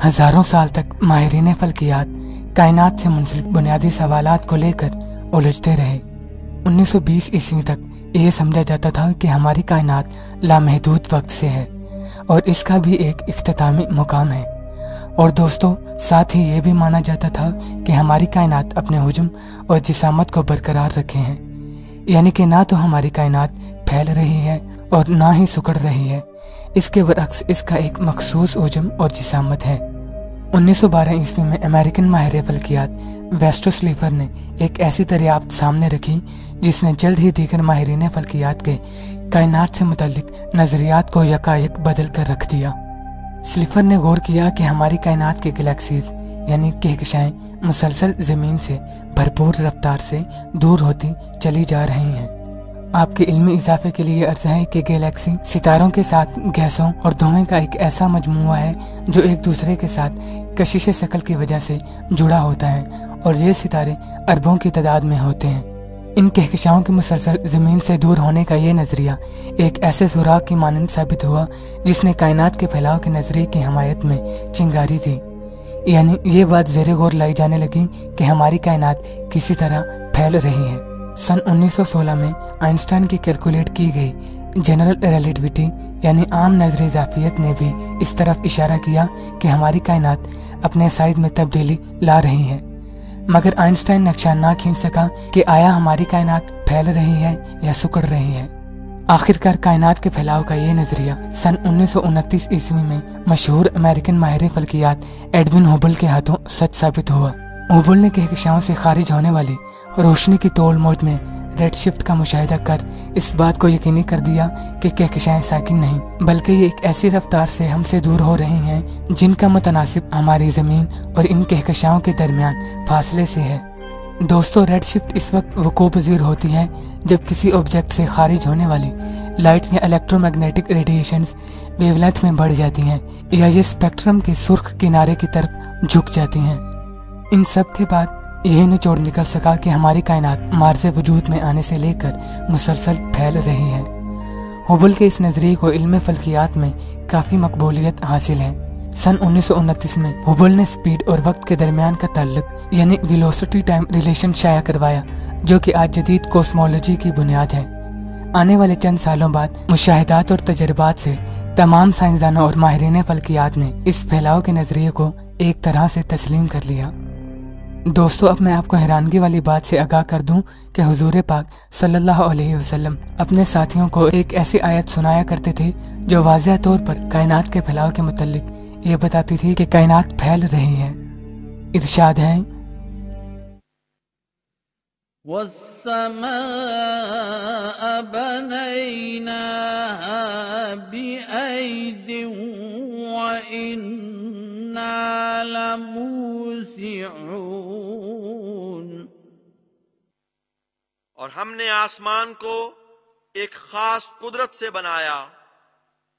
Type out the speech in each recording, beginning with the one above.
हजारों साल तक माहिरीन फल्कियात कायनात से मुंसलिक बुनियादी सवालात को लेकर उलझते रहे। 1920 ईस्वी तक ये समझा जाता था कि हमारी कायनात लामहदूद वक्त से है और इसका भी एक इख्तितामी मुकाम है। और दोस्तों, साथ ही ये भी माना जाता था कि हमारी कायनात अपने हुजम और जिसामत को बरकरार रखे हैं, यानी कि ना तो हमारी कायनात फैल रही है और ना ही सिकुड़ रही है। इसके बरअक्स इसका एक मखसूस हुजम और जिसामत है। 1912 ईस्वी में अमेरिकन माहिर फल्कियात वेस्टो स्लीफर ने एक ऐसी दरियाफ्त सामने रखी जिसने जल्द ही दीगर माहिरीन फल्कियात के कायनात से मुतल्लिक नज़रियात को यकायक बदल कर रख दिया। स्लीफर ने गौर किया कि हमारी कायनात के गैलेक्सीज यानी कहकशाएं मुसलसल ज़मीन से भरपूर रफ्तार से दूर होती चली जा रही हैं। आपके इल्मी इजाफे के लिए अर्ज है कि गैलेक्सी सितारों के साथ गैसों और धुएं का एक ऐसा मजमुआ है जो एक दूसरे के साथ कशिश शकल की वजह से जुड़ा होता है और ये सितारे अरबों की तादाद में होते हैं। इन कहकशाओं के मुसलसल ज़मीन से दूर होने का ये नज़रिया एक ऐसे सुराग की मानंद साबित हुआ जिसने कायनात के फैलाव के नज़रिए की हमायत में चिंगारी थी। यानी ये बात ज़ेरे गौर लाई जाने लगी कि हमारी कायनात किसी तरह फैल रही है। सन 1916 में आइंस्टाइन की कैलकुलेट की गई जनरल रिलेटिविटी यानी आम नजर इजाफियत ने भी इस तरफ इशारा किया कि हमारी कायनात अपने साइज में तब्दीली ला रही है, मगर आइंस्टाइन नक्शा ना खींच सका कि आया हमारी कायनात फैल रही है या सिकुड़ रही है। आखिरकार कायनात के फैलाव का ये नजरिया सन 1929 ईस्वी में मशहूर अमेरिकन माहिर फल्कियात एडविन हुबल के हाथों सच साबित हुआ। हुबल ने कहकशाओं से खारिज होने वाली रोशनी की तोल मौज में रेड शिफ्ट का मुशाहिदा कर इस बात को यकीनी कर दिया कि कहकशाएं साकिन नहीं बल्कि ये एक ऐसी रफ्तार से हमसे दूर हो रही हैं जिनका मुतनासिब हमारी ज़मीन और इन कहकशाओं के दरमियान फासले से है। दोस्तों, रेड शिफ्ट इस वक्त वक़ूअ पज़ीर होती है जब किसी ऑब्जेक्ट से खारिज होने वाली लाइट या इलेक्ट्रोमैग्नेटिक रेडिएशंस वेवलेंथ में बढ़ जाती हैं या ये स्पेक्ट्रम के सुर्ख किनारे की तरफ झुक जाती हैं। इन सब के बाद यही निचोड़ निकल सका कि हमारी कायनात मार्ज़े वजूद में आने से लेकर मुसलसल फैल रही है। हुबल के इस नज़रिए को इल्म फल्कियात में काफ़ी मकबूलियत हासिल है। सन 1929 में हुबल ने स्पीड और वक्त के दरमियान का ताल्लुक यानी वेलोसिटी टाइम रिलेशन शाया करवाया, जो कि आज जदीद कॉस्मोलॉजी की बुनियाद है। आने वाले चंद सालों बाद मुशाहिदात और तजर्बात से तमाम साइंसदानों और माहिरीन फल्कियात ने इस फैलाव के नज़रिए को एक तरह से तस्लीम कर लिया। दोस्तों, अब मैं आपको हैरानगी वाली बात से आगाह कर दूं कि हुजूर पाक सल्लल्लाहु अलैहि वसल्लम अपने साथियों को एक ऐसी आयत सुनाया करते थे जो वाज़िह तौर पर कायनात के फैलाव के मुतल्लिक ये बताती थी कि कायनात फैल रही है। इरशाद है, वस्समाअ बनैनाहा बिअयदिन व इन्ना लमूसिऊन। और हमने आसमान को एक खास कुदरत से बनाया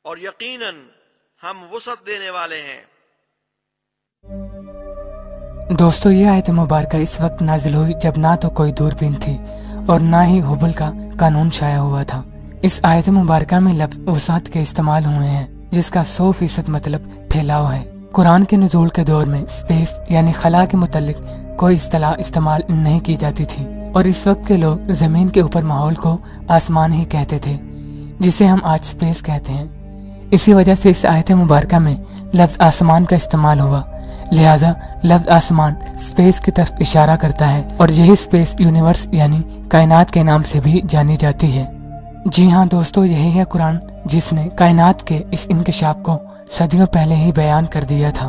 और यकीनन हम वसअत देने वाले हैं। दोस्तों, ये आयत मुबारका इस वक्त नाजिल हुई जब ना तो कोई दूरबीन थी और ना ही हुबल का कानून शाया हुआ था। इस आयत मुबारका में लफ्ज वसात के इस्तेमाल हुए हैं जिसका 100% मतलब फैलाव है। कुरान के नुज़ूल के दौर में स्पेस यानी खला के मुतल्लिक कोई इस्तिलाह इस्तेमाल नहीं की जाती थी और इस वक्त के लोग जमीन के ऊपर माहौल को आसमान ही कहते थे, जिसे हम आज स्पेस कहते हैं। इसी वजह से इस आयत मुबारका में लफ्ज आसमान का इस्तेमाल हुआ, लिहाजा लफ्ज आसमान स्पेस की तरफ इशारा करता है और यही स्पेस यूनिवर्स यानी कायनात के नाम से भी जानी जाती है। जी हाँ दोस्तों, यही है कुरान जिसने कायनात के इस इंकशाफ को सदियों पहले ही बयान कर दिया था।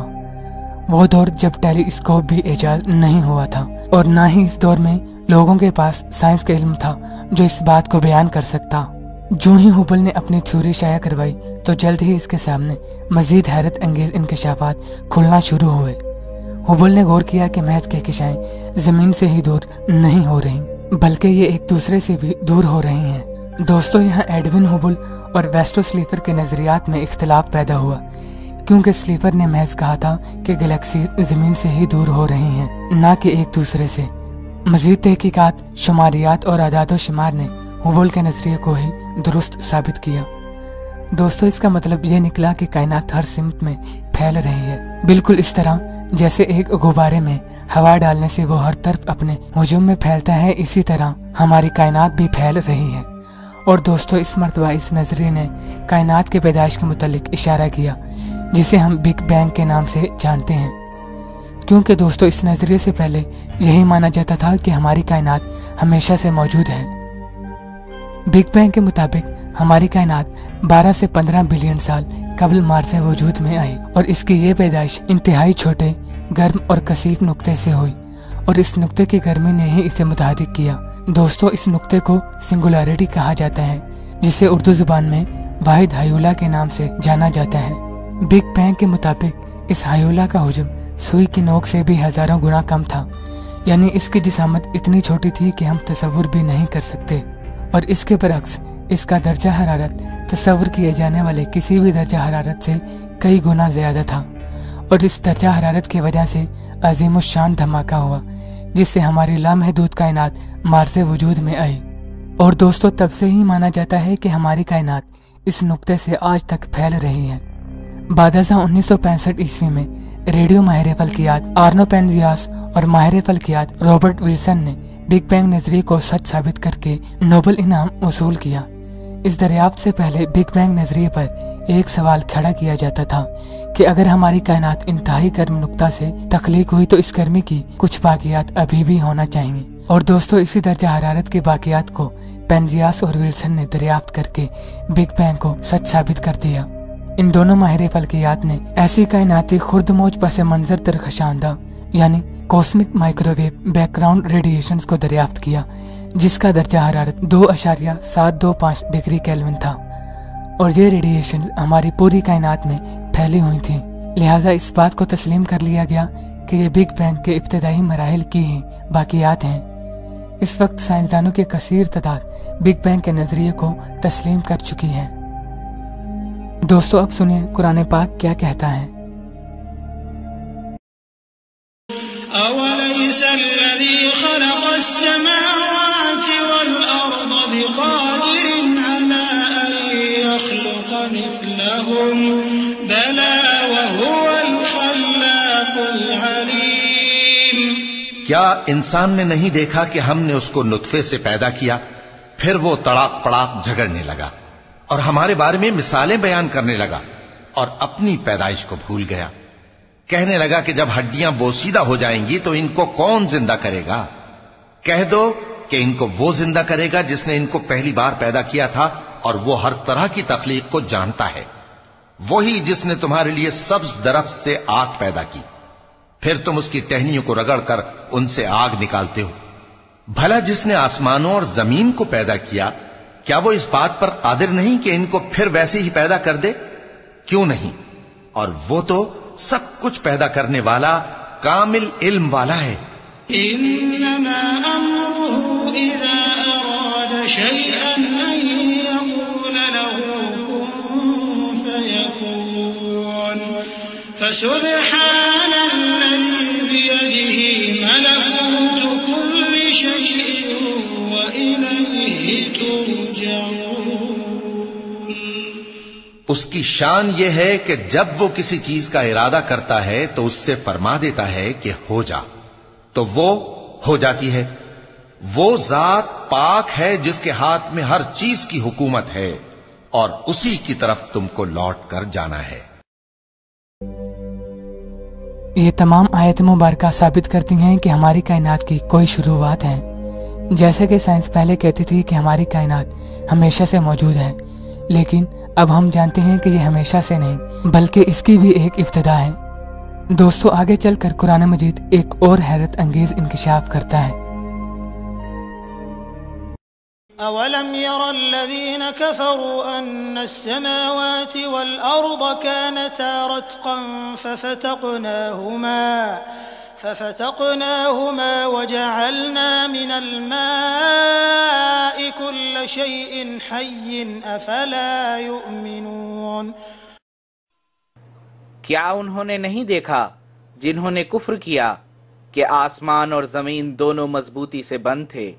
वो दौर जब टेलीस्कोप भी इजाद नहीं हुआ था और ना ही इस दौर में लोगों के पास साइंस का इल्म था जो इस बात को बयान कर सकता। जो ही हुबल ने अपनी थ्योरी शाया करवाई तो जल्द ही इसके सामने मजीद हैरत अंगेज इंकशाफात खुलना शुरू हुए। हुबल ने गौर किया कि महज कहकशाएं जमीन से ही दूर नहीं हो रही बल्कि ये एक दूसरे से भी दूर हो रही हैं। दोस्तों, यहाँ एडविन हुबल और वेस्टो स्लीफर के नजरियात में इख्तिलाफ पैदा हुआ क्योंकि स्लीफर ने महज कहा था कि गैलेक्सी जमीन से ही दूर हो रही हैं, ना कि एक दूसरे से। मजीद तहकीकात, शुमारियात और आदाद शुमार ने हुबल के नजरिए को ही दुरुस्त साबित किया। दोस्तों, इसका मतलब ये निकला कि कायनात हर सिमत में پھیل رہی ہے، بالکل اس طرح جیسے ایک غبارے میں ہوا ڈالنے سے وہ ہر طرف اپنے ہجوم میں پھیلتا ہے، اسی طرح ہماری کائنات بھی پھیل رہی ہے۔ اور دوستو، اس مرتبہ اس نظریے نے کائنات کے پیدائش کے متعلق اشارہ کیا، جسے ہم بگ بینگ کے نام سے جانتے ہیں، کیونکہ دوستو اس نظریے سے پہلے یہی مانا جاتا تھا کہ ہماری کائنات ہمیشہ سے موجود ہے۔ بگ بینگ کے مطابق ہماری کائنات 12 سے 15 بلین سال قبل مارس وجود میں آئی، اور اس کی یہ پیدائش انتہائی چھوٹے، گرم اور کثیف نقطے سے ہوئی، اور اس نقطے کی گرمی نے ہی اسے متحرک کیا۔ دوستو، اس نقطے کو سنگولیرٹی کہا جاتا ہے، جسے اردو زبان میں واحد ہیولا کے نام سے جانا جاتا ہے۔ بگ بینگ کے مطابق اس ہیولا کا حجم سوئی کی نوک سے بھی ہزاروں گنا کم تھا، یعنی اس کی جسامت اتنی چھوٹی تھی کہ ہم تصور بھی نہیں کر سکتے، اور اس کے برعکس اس کا درجہ حرارت تصور کیے جانے والے کسی بھی درجہ حرارت سے کئی گنا زیادہ تھا، اور اس درجہ حرارت کی وجہ سے عظیم الشان دھماکہ ہوا، جس سے ہماری لامحدود کائنات مارس وجود میں آئی۔ اور دوستو، تب سے ہی مانا جاتا ہے کہ ہماری کائنات اس نقطے سے آج تک پھیل رہی ہے۔ بعد ازاں 1965 عیسوی میں ریڈیو ماہر فلکیات آرنو پینزیاس اور ماہر فلکیات رابرٹ ولسن نے بگ بینگ نظریے کو سچ ثابت کر کے نوبل انعام وصول کیا۔ اس دریافت سے پہلے بگ بینگ نظریے پر ایک سوال کھڑا کیا جاتا تھا کہ اگر ہماری کائنات انتہائی گرم نقطہ سے تخلیق ہوئی تو اس گرمی کی کچھ باقیات ابھی بھی ہونا چاہیے، اور دوستو اسی درجہ حرارت کے باقیات کو پینزیاس اور ولسن نے دریافت کر کے بگ بینگ کو سچ ثابت کر دیا۔ ان دونوں ماہر فلکیات نے ایسی کائناتی خرد موج پس منظر درخشاندہ یعنی کوسمک مائکروویو بیک گراؤنڈ ریڈیشنز کو دریافت کیا، جس کا درجہ حرارت 2.725 ڈگری کیلوین تھا، اور یہ ریڈیشنز ہماری پوری کائنات میں پھیلی ہوئی تھیں۔ لہٰذا اس بات کو تسلیم کر لیا گیا کہ یہ بگ بینگ کے ابتدائی مراحل کی ہی باقیات ہیں۔ اس وقت سائنسدانوں کی کثیر تعداد بگ بینگ کے نظریے کو تسلیم کر چکی ہے۔ دوستو، اب سنیں قرآن پاک کیا کہتا ہے۔ أَوَلَيْسَ الَّذِي خَلَقَ السَّمَاوَاتِ وَالْأَرْضَ بِقَادِرٍ عَلَىٰ أَن يَخْلُقَ مِثْلَهُم بَلَىٰ وَهُوَ الْخَلَّاقُ الْعَلِيمُ۔ کیا انسان نے نہیں دیکھا کہ ہم نے اس کو نطفے سے پیدا کیا، پھر وہ تڑاک پڑاک جھگڑنے لگا اور ہمارے بارے میں مثالیں بیان کرنے لگا اور اپنی پیدائش کو بھول گیا۔ کہنے لگا کہ جب ہڈیاں بوسیدہ ہو جائیں گی تو ان کو کون زندہ کرے گا؟ کہہ دو کہ ان کو وہ زندہ کرے گا جس نے ان کو پہلی بار پیدا کیا تھا، اور وہ ہر طرح کی تخلیق کو جانتا ہے۔ وہی جس نے تمہارے لیے سبز درخت سے آگ پیدا کی، پھر تم اس کی ٹہنیوں کو رگڑ کر ان سے آگ نکالتے ہو۔ بھلا جس نے آسمانوں اور زمین کو پیدا کیا، کیا وہ اس بات پر قادر نہیں کہ ان کو پھر ویسے ہی پیدا کر دے؟ کیوں نہیں؟ اور وہ تو سب کچھ پیدا کرنے والا، کامل علم والا ہے۔ انما امره اذا اراد شيئا ان يقول له كن فيكون فسبحان الذي بيده ملكوت كل شيء واليه ترجعون۔ اس کی شان یہ ہے کہ جب وہ کسی چیز کا ارادہ کرتا ہے تو اس سے فرما دیتا ہے کہ ہو جا، تو وہ ہو جاتی ہے۔ وہ ذات پاک ہے جس کے ہاتھ میں ہر چیز کی حکومت ہے، اور اسی کی طرف تم کو لوٹ کر جانا ہے۔ یہ تمام آیت مبارکہ ثابت کرتی ہیں کہ ہماری کائنات کی کوئی شروعات ہیں، جیسے کہ سائنس پہلے کہتی تھی کہ ہماری کائنات ہمیشہ سے موجود ہے، لیکن اب ہم جانتے ہیں کہ یہ ہمیشہ سے نہیں بلکہ اس کی بھی ایک ابتدا ہے۔ دوستو، آگے چل کر قرآن مجید ایک اور حیرت انگیز انکشاف کرتا ہے۔ أَوَلَمْ يَرَ الَّذِينَ كَفَرُوا أَنَّ السَّمَاوَاتِ وَالْأَرْضَ كَانَتَا رَتْقًا ففتقناهما وجعلنا من الماء كل شيء حي أفلا يؤمنون۔ کیا انہوں نے نہیں دیکھا جنہوں نے کفر کیا کہ آسمان اور زمین دونوں مضبوطی سے بند تھے،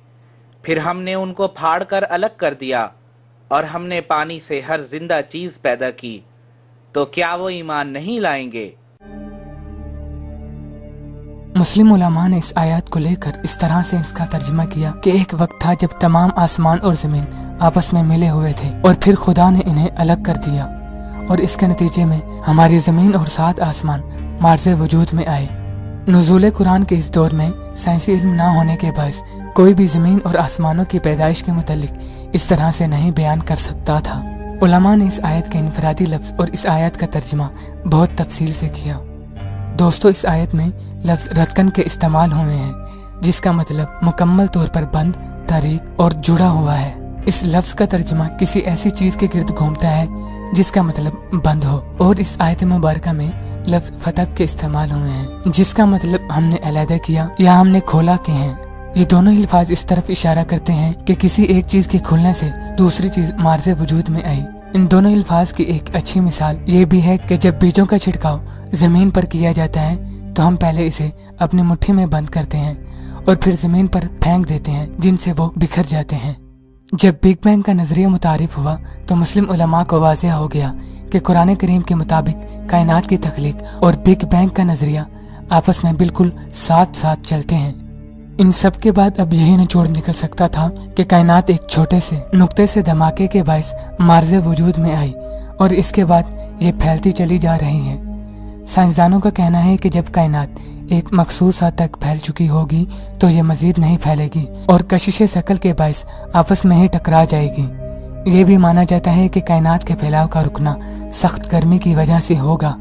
پھر ہم نے ان کو پھاڑ کر الگ کر دیا، اور ہم نے پانی سے ہر زندہ چیز پیدا کی، تو तो क्या वो ईमान नहीं लाएंगे? मुस्लिम उलमा ने इस आयत को लेकर इस तरह से इसका तर्जुमा किया कि एक वक्त था जब तमाम आसमान और जमीन आपस में मिले हुए थे और फिर खुदा ने इन्हें अलग कर दिया और इसके नतीजे में हमारी जमीन और 7 आसमान मार्ज़े वजूद में आए। नुज़ूल कुरान के इस दौर में साइंसी इल्म ना होने के बायस कोई भी जमीन और आसमानों की पैदाइश के मुतालिक इस तरह से नहीं बयान कर सकता था। उलमा ने इस आयत के इनफरादी लफ्ज़ और इस आयत का तर्जुमा बहुत तफसील से किया। दोस्तों, इस आयत में लफ्ज़ रतकन के इस्तेमाल हुए हैं, जिसका मतलब मुकम्मल तौर पर बंद, तारीक और जुड़ा हुआ है। इस लफ्ज़ का तर्जुमा किसी ऐसी चीज के गिर्द घूमता है जिसका मतलब बंद हो, और इस आयत मुबारका में लफ्ज़ फतक के इस्तेमाल हुए हैं, जिसका मतलब हमने अलहदा किया या हमने खोला के हैं। ये दोनों अल्फाज इस तरफ इशारा करते हैं कि किसी एक चीज के खुलने से दूसरी चीज मार्ज़े वजूद में आई। इन दोनों अल्फाज की एक अच्छी मिसाल ये भी है कि जब बीजों का छिड़काव जमीन पर किया जाता है तो हम पहले इसे अपनी मुट्ठी में बंद करते हैं और फिर जमीन पर फेंक देते हैं, जिनसे वो बिखर जाते हैं। जब बिग बैंग का नजरिया मुतारिफ हुआ तो मुस्लिम उलमा को वाज़ेह हो गया कि कुरान करीम के मुताबिक कायनात की तख्लीक और बिग बैंग का नजरिया आपस में बिल्कुल साथ साथ चलते हैं। इन सब के बाद अब यही निचोड़ निकल सकता था कि कायनात एक छोटे से नुक्ते से धमाके के बायस मार्ज़े वजूद में आई और इसके बाद ये फैलती चली जा रही है। साइंसदानों का कहना है कि जब कायनात एक मखसूस हद तक फैल चुकी होगी तो ये मजीद नहीं फैलेगी और कशिश शकल के बायस आपस में ही टकरा जाएगी। ये भी माना जाता है कि कायनात के फैलाव का रुकना सख्त गर्मी की वजह से होगा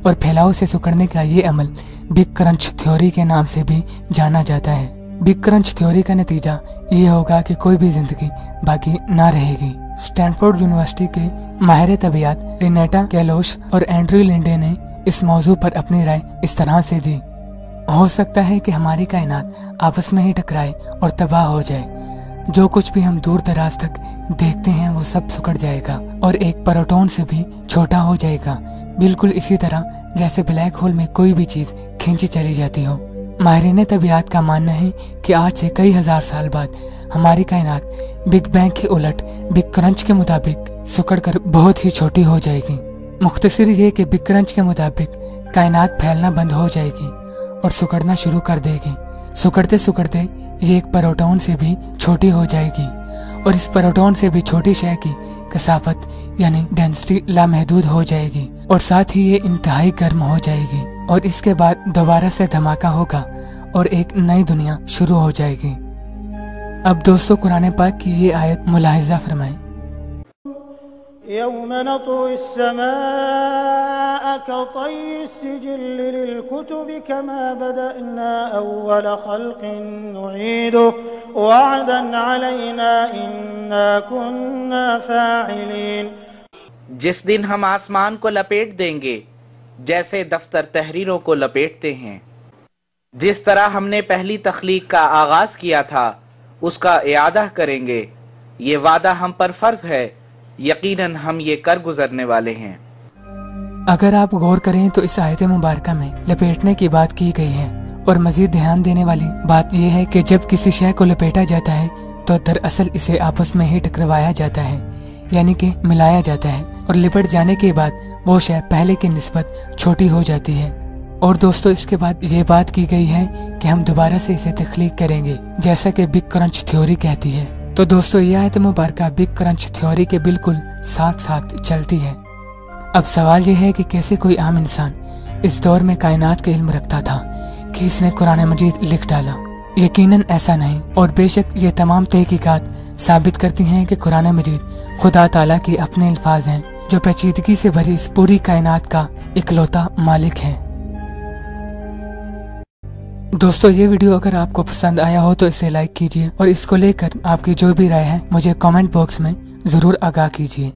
और फैलाव से सिकुड़ने का ये अमल बिग क्रंच थ्योरी के नाम से भी जाना जाता है। बिग क्रंच थ्योरी का नतीजा ये होगा कि कोई भी जिंदगी बाकी ना रहेगी। स्टैनफोर्ड यूनिवर्सिटी के माहिर तबीयत रिनेटा कैलोश और एंड्रयू लिंडे ने इस मौजू पर अपनी राय इस तरह से दी। हो सकता है कि हमारी कायनात आपस में ही टकराए और तबाह हो जाए। जो कुछ भी हम दूर दराज तक देखते हैं वो सब सिकुड़ जाएगा और एक प्रोटॉन से भी छोटा हो जाएगा, बिल्कुल इसी तरह जैसे ब्लैक होल में कोई भी चीज खींची चली जाती हो। माहिरीन तबीयत का मानना है कि आज से कई हजार साल बाद हमारी कायनात बिग बैंग के उलट बिग क्रंच के मुताबिक सिकुड़कर बहुत ही छोटी हो जाएगी। मुख्तसर ये कि बिग क्रंच के मुताबिक कायनात फैलना बंद हो जाएगी और सिकुड़ना शुरू कर देगी। सिकुड़ते सिकुड़ते ये एक प्रोटॉन से भी छोटी हो जाएगी और इस प्रोटॉन से भी छोटी शय की कसाफत यानी डेंसिटी लामहदूद हो जाएगी और साथ ही ये इंतहाई गर्म हो जाएगी और इसके बाद दोबारा से धमाका होगा और एक नई दुनिया शुरू हो जाएगी। अब दोस्तों, कुरान पाक की ये आयत मुलाहिजा फरमाएं। यौम नतवी अस्समाअ कतय्यि सिजिल्लि लिलकुतुबि कमा बदअना अव्वल खल्किन नुईदुहु वअदन अलैना इन्ना कुन्ना फाइलीन। जिस दिन हम आसमान को लपेट देंगे जैसे दफ्तर तहरीरों को लपेटते हैं। जिस तरह हमने पहली तख्लीक का आगाज किया था उसका इआदा करेंगे। ये वादा हम पर फर्ज है, यकीनन हम ये कर गुजरने वाले हैं। अगर आप गौर करें तो इस आयत मुबारका में लपेटने की बात की गई है और मजीद ध्यान देने वाली बात यह है कि जब किसी शय को लपेटा जाता है तो दरअसल इसे आपस में ही टकराया जाता है, यानी कि मिलाया जाता है और लिपट जाने के बाद वो शय पहले की निस्बत छोटी हो जाती है। और दोस्तों, इसके बाद ये बात की गई है कि हम दोबारा से इसे तख्लीक करेंगे, जैसा कि बिग क्रंच थ्योरी कहती है। तो दोस्तों, यह आयत मुबारका बिग क्रंच थ्योरी के बिल्कुल साथ साथ चलती है। अब सवाल यह है कि कैसे कोई आम इंसान इस दौर में कायनात का इल्म रखता था कि इसने कुरान मजीद लिख डाला। यकीनन ऐसा नहीं, और बेशक ये तमाम तहकीकात साबित करती हैं कि कुरान मजीद खुदा ताला के अपने अल्फाज हैं जो पेचीदगी से भरी इस पूरी कायनात का इकलौता मालिक है। दोस्तों, ये वीडियो अगर आपको पसंद आया हो तो इसे लाइक कीजिए और इसको लेकर आपकी जो भी राय है मुझे कमेंट बॉक्स में जरूर आगाह कीजिए।